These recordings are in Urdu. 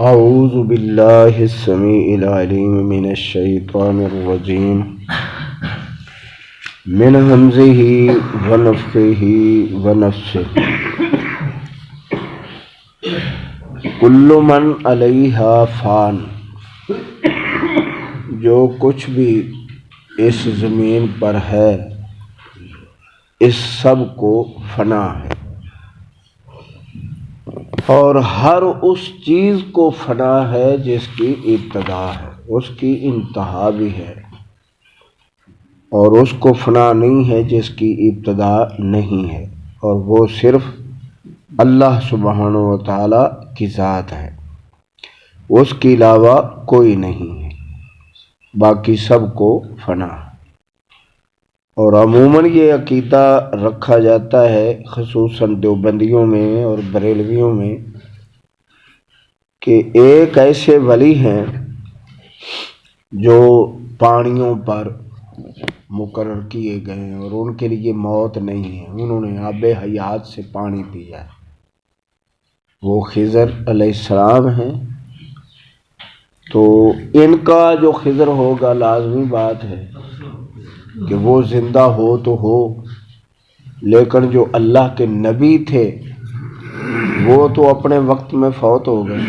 اعوذ باللہ السمیع العلیم من الشیطان الرجیم من ہمزہ ونفخہ ونفثہ کل من علیہا فان، جو کچھ بھی اس زمین پر ہے اس سب کو فنا ہے، اور ہر اس چیز کو فنا ہے جس کی ابتدا ہے، اس کی انتہا بھی ہے، اور اس کو فنا نہیں ہے جس کی ابتدا نہیں ہے، اور وہ صرف اللہ سبحانہ و تعالی کی ذات ہے، اس کے علاوہ کوئی نہیں ہے، باقی سب کو فنا ہے۔ اور عموماً یہ عقیدہ رکھا جاتا ہے خصوصاً دیوبندیوں میں اور بریلویوں میں کہ ایک ایسے ولی ہیں جو پانیوں پر مقرر کیے گئے ہیں اور ان کے لیے موت نہیں ہے، انہوں نے آب حیات سے پانی پیا ہے، وہ خضر علیہ السلام ہیں۔ تو ان کا جو خضر ہوگا لازمی بات ہے کہ وہ زندہ ہو تو ہو، لیکن جو اللہ کے نبی تھے وہ تو اپنے وقت میں فوت ہو گئے،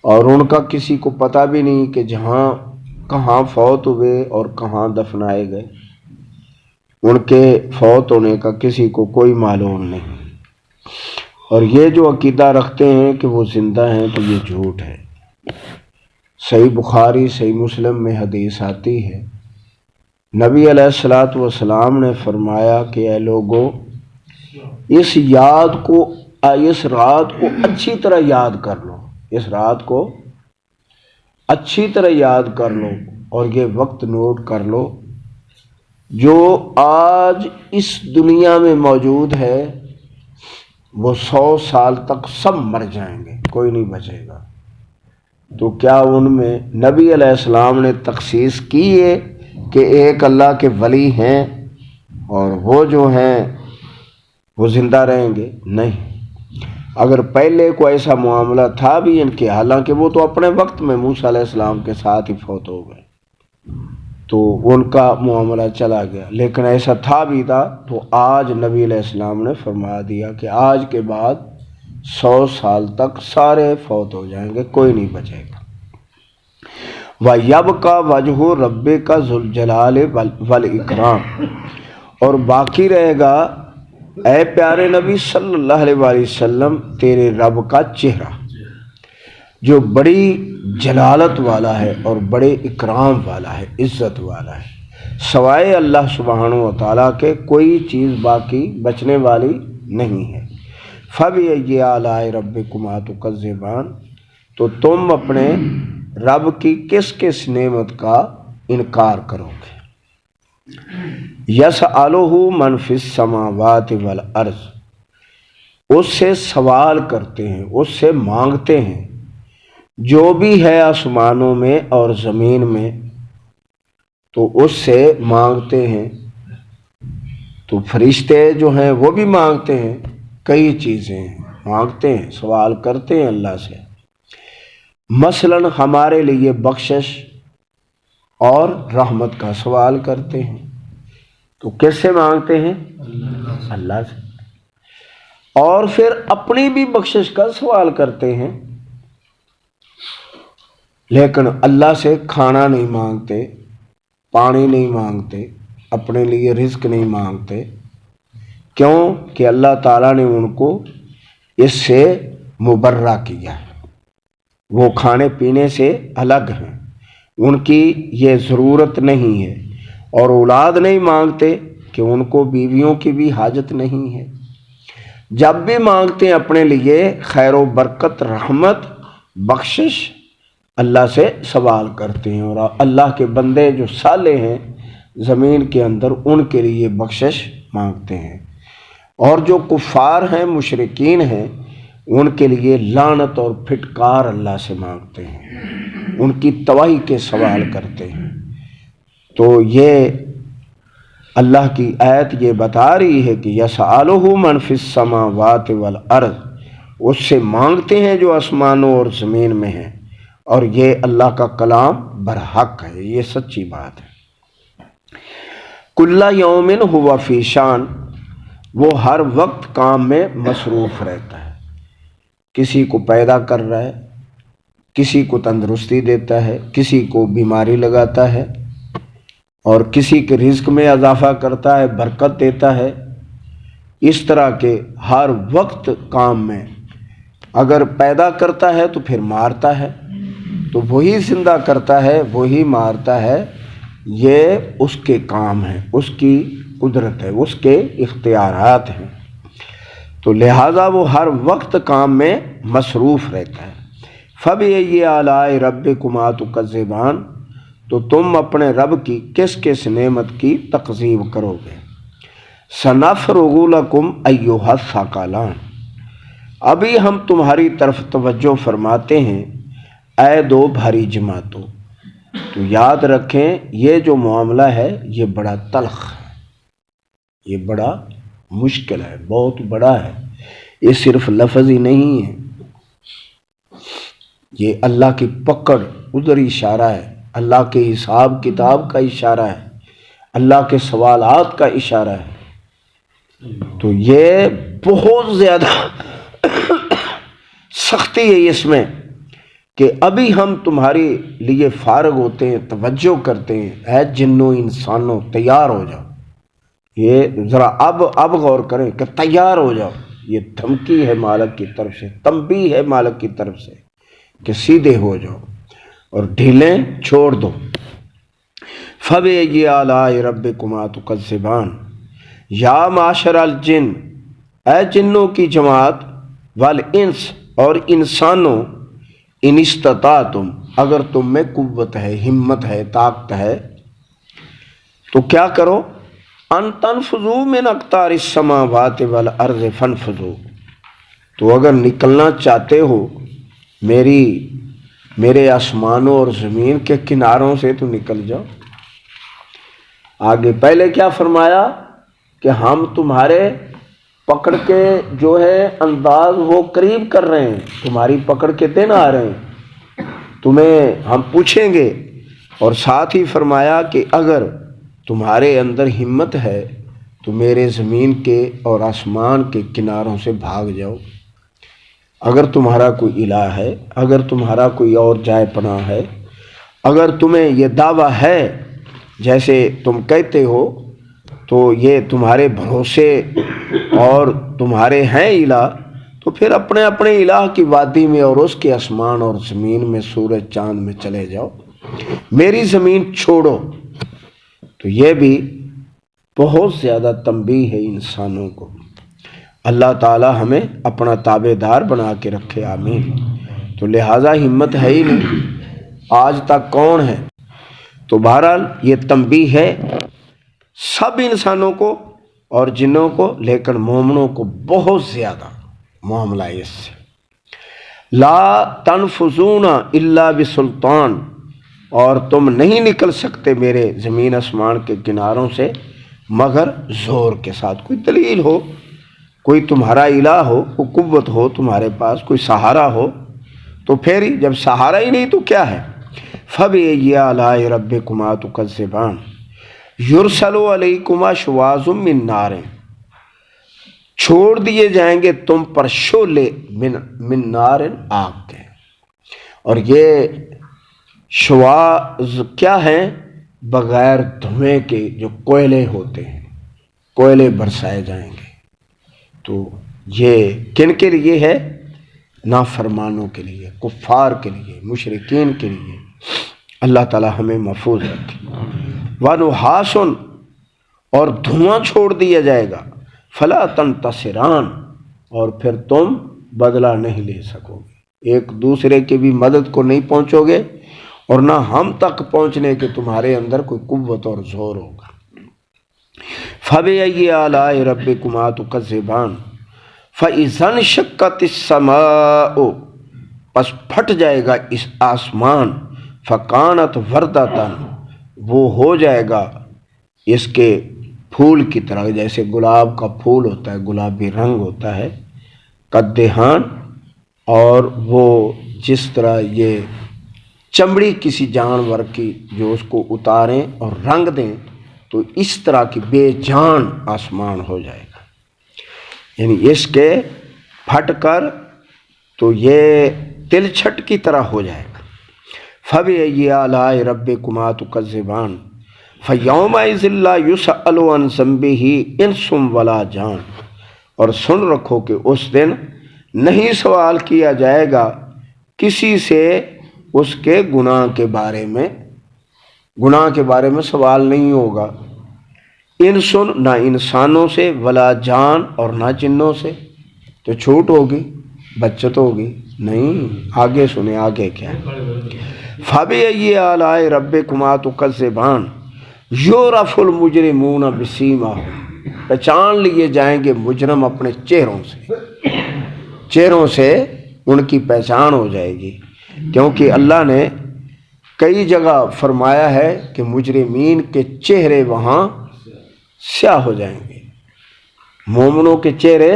اور ان کا کسی کو پتہ بھی نہیں کہ کہاں فوت ہوئے اور کہاں دفنائے گئے، ان کے فوت ہونے کا کسی کو کوئی معلوم نہیں۔ اور یہ جو عقیدہ رکھتے ہیں کہ وہ زندہ ہیں تو یہ جھوٹ ہے۔ صحیح بخاری صحیح مسلم میں حدیث آتی ہے، نبی علیہ الصلوۃ والسلام نے فرمایا کہ اے لوگو، اس رات کو اچھی طرح یاد کر لو، اس رات کو اچھی طرح یاد کر لو، اور یہ وقت نوٹ کر لو، جو آج اس دنیا میں موجود ہے وہ 100 سال تک سب مر جائیں گے، کوئی نہیں بچے گا۔ تو کیا ان میں نبی علیہ السلام نے تخصیص کی ہے کہ ایک اللہ کے ولی ہیں اور وہ جو ہیں وہ زندہ رہیں گے؟ نہیں۔ اگر پہلے کوئی ایسا معاملہ تھا بھی ان کے، حالانکہ وہ تو اپنے وقت میں موسیٰ علیہ السلام کے ساتھ ہی فوت ہو گئے، تو ان کا معاملہ چلا گیا، لیکن ایسا تھا بھی تھا تو آج نبی علیہ السلام نے فرما دیا کہ آج کے بعد 100 سال تک سارے فوت ہو جائیں گے، کوئی نہیں بچے گا۔ وَيَبْقَى وَجْهُ رَبِّكَ ذُو الْجَلَالِ وَالْإِكْرَامِ، اور باقی رہے گا اے پیارے نبی صلی اللہ علیہ وآلہ وسلم تیرے رب کا چہرہ، جو بڑی جلالت والا ہے اور بڑے اکرام والا ہے، عزت والا ہے، سوائے اللہ سبحانہ و تعالیٰ کے کوئی چیز باقی بچنے والی نہیں ہے۔ فَبِأَيِّ آلَاءِ رَبِّكُمَا تُكَذِّبَانِ، تو تم اپنے رب کی کس کس نعمت کا انکار کرو گے؟ یسألہ من فی السماوات والارض، اس سے سوال کرتے ہیں، اس سے مانگتے ہیں جو بھی ہے آسمانوں میں اور زمین میں، تو اس سے مانگتے ہیں۔ تو فرشتے جو ہیں وہ بھی مانگتے ہیں، کئی چیزیں ہیں، مانگتے ہیں، سوال کرتے ہیں اللہ سے۔ مثلاً ہمارے لیے بخشش اور رحمت کا سوال کرتے ہیں، تو کس سے مانگتے ہیں؟ اللہ سے۔ اور پھر اپنی بھی بخشش کا سوال کرتے ہیں، لیکن اللہ سے کھانا نہیں مانگتے، پانی نہیں مانگتے، اپنے لیے رزق نہیں مانگتے۔ کیوں کہ اللہ تعالیٰ نے ان کو اس سے مبرہ کیا ہے، وہ کھانے پینے سے الگ ہیں، ان کی یہ ضرورت نہیں ہے، اور اولاد نہیں مانگتے کہ ان کو بیویوں کی بھی حاجت نہیں ہے۔ جب بھی مانگتے ہیں اپنے لیے خیر و برکت، رحمت، بخشش، اللہ سے سوال کرتے ہیں، اور اللہ کے بندے جو صالح ہیں زمین کے اندر ان کے لیے بخشش مانگتے ہیں، اور جو کفار ہیں، مشرکین ہیں، ان کے لیے لعنت اور پھٹکار اللہ سے مانگتے ہیں، ان کی تباہی کے سوال کرتے ہیں۔ تو یہ اللہ کی آیت یہ بتا رہی ہے کہ یسألہ من فی السماوات والارض، اس سے مانگتے ہیں جو آسمانوں اور زمین میں ہیں، اور یہ اللہ کا کلام برحق ہے، یہ سچی بات ہے۔ کل یوم ہوا فی شان، وہ ہر وقت کام میں مصروف رہتا ہے، کسی کو پیدا کر رہا ہے، کسی کو تندرستی دیتا ہے، کسی کو بیماری لگاتا ہے، اور کسی کے رزق میں اضافہ کرتا ہے، برکت دیتا ہے۔ اس طرح کے ہر وقت کام میں، اگر پیدا کرتا ہے تو پھر مارتا ہے، تو وہی زندہ کرتا ہے، وہی مارتا ہے، یہ اس کے کام ہیں، اس کی قدرت ہے، اس کے اختیارات ہیں، تو لہٰذا وہ ہر وقت کام میں مصروف رہتا ہے۔ فَبِأَيِّ آلَاءِ رَبِّكُمَا تُكَذِّبَانِ، تو تم اپنے رب کی کس کس نعمت کی تکذیب کرو گے۔ سَنَفْرُغُ لَكُمْ أَيُّهَا الثَّقَلَانِ، ابھی ہم تمہاری طرف توجہ فرماتے ہیں اے دو بھاری جماعتوں۔ تو یاد رکھیں یہ جو معاملہ ہے یہ بڑا تلخ ہے، یہ بڑا مشکل ہے، بہت بڑا ہے، یہ صرف لفظ ہی نہیں ہے، یہ اللہ کی پکڑ ادھر اشارہ ہے، اللہ کے حساب کتاب کا اشارہ ہے، اللہ کے سوالات کا اشارہ ہے۔ تو یہ بہت زیادہ سختی ہے اس میں کہ ابھی ہم تمہارے لیے فارغ ہوتے ہیں، توجہ کرتے ہیں، اے جنوں انسانوں تیار ہو جاؤ۔ یہ ذرا اب غور کریں کہ تیار ہو جاؤ، یہ دھمکی ہے مالک کی طرف سے، تنبیہ ہے مالک کی طرف سے کہ سیدھے ہو جاؤ اور ڈھیلیں چھوڑ دو۔ فَبِأَيِّ آلَاءِ رَبِّكُمَا تُكَذِّبَانِ، یا معاشر الجن، اے جنوں کی جماعت، والانس، اور انسانوں، ان استطاعتم، اگر تم میں قوت ہے، ہمت ہے، طاقت ہے، تو کیا کرو، ان تنفذوا من اقطار السماوات والارض فانفذوا، تو اگر نکلنا چاہتے ہو میرے آسمانوں اور زمین کے کناروں سے تو نکل جاؤ۔ آگے پہلے کیا فرمایا کہ ہم تمہارے پکڑ کے جو ہے انداز وہ قریب کر رہے ہیں، تمہاری پکڑ کے دن آ رہے ہیں، تمہیں ہم پوچھیں گے، اور ساتھ ہی فرمایا کہ اگر تمہارے اندر ہمت ہے تو میرے زمین کے اور آسمان کے کناروں سے بھاگ جاؤ۔ اگر تمہارا کوئی الہ ہے، اگر تمہارا کوئی اور جائے پناہ ہے، اگر تمہیں یہ دعویٰ ہے جیسے تم کہتے ہو، تو یہ تمہارے بھروسے اور تمہارے ہیں الہ، تو پھر اپنے اپنے الہ کی وادی میں اور اس کے آسمان اور زمین میں، سورج چاند میں چلے جاؤ، میری زمین چھوڑو۔ تو یہ بھی بہت زیادہ تنبیہ ہے انسانوں کو۔ اللہ تعالی ہمیں اپنا تابع دار بنا کے رکھے، آمین۔ تو لہٰذا ہمت ہے ہی نہیں، آج تک کون ہے؟ تو بہرحال یہ تنبیہ ہے سب انسانوں کو اور جنوں کو، لیکن مومنوں کو بہت زیادہ معاملہ ہے اس سے۔ لا تنفذون الا بسلطان، اور تم نہیں نکل سکتے میرے زمین آسمان کے کناروں سے مگر زور کے ساتھ، کوئی دلیل ہو، کوئی تمہارا الہ ہو، کوئی قوت ہو تمہارے پاس، کوئی سہارا ہو، تو پھر ہی، جب سہارا ہی نہیں تو کیا ہے۔ فَبِأَيِّ آلَاءِ رَبِّكُمَا تُكَذِّبَانِ یُرْسَلُ عَلَيْكُمَا شُوَاظٌ مِّن نَارٍ، چھوڑ دیے جائیں گے تم پر شعلے من نار، آگ کے۔ اور یہ شواظ کیا ہیں؟ بغیر دھوئیں کے جو کوئلے ہوتے ہیں، کوئلے برسائے جائیں گے۔ تو یہ کن کے لیے ہے؟ نافرمانوں کے لیے، کفار کے لیے، مشرکین کے لیے۔ اللہ تعالی ہمیں محفوظ رکھے۔ وَنُحَاسٌ، اور دھواں چھوڑ دیا جائے گا، فَلَا تَنْتَصِرَانِ، اور پھر تم بدلہ نہیں لے سکو گے، ایک دوسرے کی بھی مدد کو نہیں پہنچو گے، اور نہ ہم تک پہنچنے کے تمہارے اندر کوئی قوت اور زور ہوگا۔ فَبِأَيِّ آلَاءِ رَبِّكُمَا تُكَذِّبَانِ فَإِذَا انشَقَّتِ السَّمَاءُ، پس پھٹ جائے گا اس آسمان، فَكَانَتْ وَرْدَةً، وہ ہو جائے گا اس کے پھول کی طرح، جیسے گلاب کا پھول ہوتا ہے، گلابی رنگ ہوتا ہے، قدہان، اور وہ جس طرح یہ چمڑی کسی جانور کی جو اس کو اتاریں اور رنگ دیں تو اس طرح کی بے جان آسمان ہو جائے گا، یعنی اس کے پھٹ کر تو یہ تل چھٹ کی طرح ہو جائے گا۔ فَبِأَيِّ آلَاءِ رَبِّكُمَا تُكَذِّبَانِ فَيَوْمَئِذٍ لَا يُسْأَلُ عَنْ ذَنبِهِ إِنسٌ وَلَا جان، اور سن رکھو کہ اس دن نہیں سوال کیا جائے گا کسی سے اس کے گناہ کے بارے میں، گناہ کے بارے میں سوال نہیں ہوگا، انسن نہ انسانوں سے، ولا جان اور نہ جنوں سے، تو چھوٹ ہوگی، بچت ہوگی نہیں۔ آگے سنیں آگے کیا ہے، فَبِأَيِّ آلَاءِ رَبِّكُمَا تُكَذِّبَانِ يُعْرَفُ الْمُجْرِمُونَ بِسِیمَاهُمْ، پہچان لیے جائیں گے مجرم اپنے چہروں سے، چہروں سے ان کی پہچان ہو جائے گی، کیونکہ اللہ نے کئی جگہ فرمایا ہے کہ مجرمین کے چہرے وہاں سیاہ ہو جائیں گے، مومنوں کے چہرے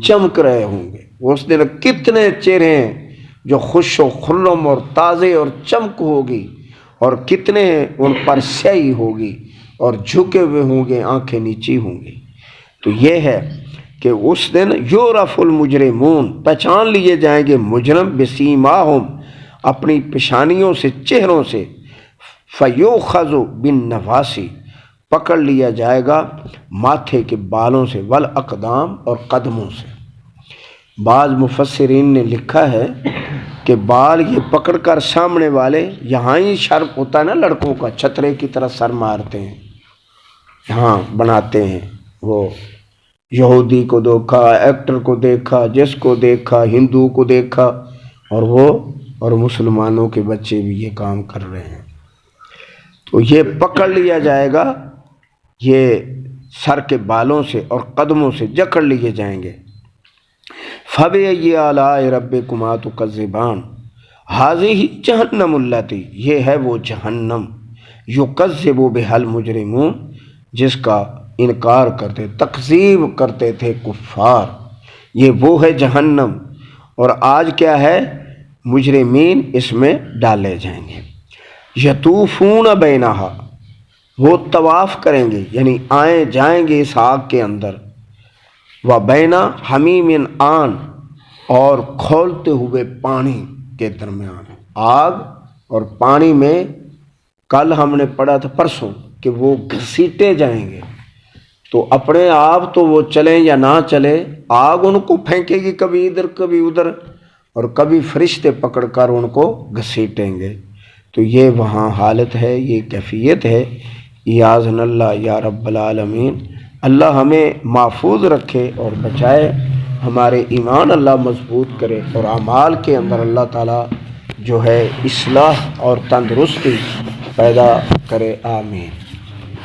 چمک رہے ہوں گے۔ اس دن کتنے چہرے ہیں جو خوش و خرم اور تازے اور چمک ہوگی، اور کتنے ان پر سیاہی ہوگی اور جھکے ہوئے ہوں گے، آنکھیں نیچی ہوں گی۔ تو یہ ہے کہ اس دن یعرف المجرمون، پہچان لیے جائیں گے مجرم بسیماہم، اپنی پیشانیوں سے، چہروں سے، فیؤخذ بالنواصی، پکڑ لیا جائے گا ماتھے کے بالوں سے، والاقدام اور قدموں سے۔ بعض مفسرین نے لکھا ہے کہ بال یہ پکڑ کر سامنے والے، یہاں ہی شرف ہوتا ہے نا لڑکوں کا، چھترے کی طرح سر مارتے ہیں، یہاں بناتے ہیں، وہ یہودی کو دیکھا، ایکٹر کو دیکھا، جس کو دیکھا، ہندو کو دیکھا، اور مسلمانوں کے بچے بھی یہ کام کر رہے ہیں۔ تو یہ پکڑ لیا جائے گا، یہ سر کے بالوں سے اور قدموں سے جکڑ لیے جائیں گے۔ فَبِأَيِّ آلَاءِ رَبِّكُمَا تُكَذِّبَانِ هَٰذِهِ جَهَنَّمُ الَّتِي، یہ ہے وہ جہنم، يُكَذِّبُ بِهَا الْمُجْرِمُونَ، جس کا انکار کرتے، تکذیب کرتے تھے کفار، یہ وہ ہے جہنم، اور آج کیا ہے، مجرمین اس میں ڈالے جائیں گے۔ یطوفون بینہا، وہ طواف کریں گے، یعنی آئیں جائیں گے اس آگ کے اندر، و بینا حمیم آن، اور کھولتے ہوئے پانی کے درمیان، آگ اور پانی میں کل ہم نے پڑھا تھا پرسوں کہ وہ گھسیٹے جائیں گے، تو اپنے آپ تو وہ چلیں یا نہ چلے، آگ ان کو پھینکے گی کبھی ادھر کبھی ادھر، اور کبھی فرشتے پکڑ کر ان کو گھسیٹیں گے۔ تو یہ وہاں حالت ہے، یہ کیفیت ہے۔ اعاذنا اللہ یا رب العالمین، اللہ ہمیں محفوظ رکھے اور بچائے، ہمارے ایمان اللہ مضبوط کرے، اور اعمال کے اندر اللہ تعالیٰ جو ہے اصلاح اور تندرستی پیدا کرے، آمین۔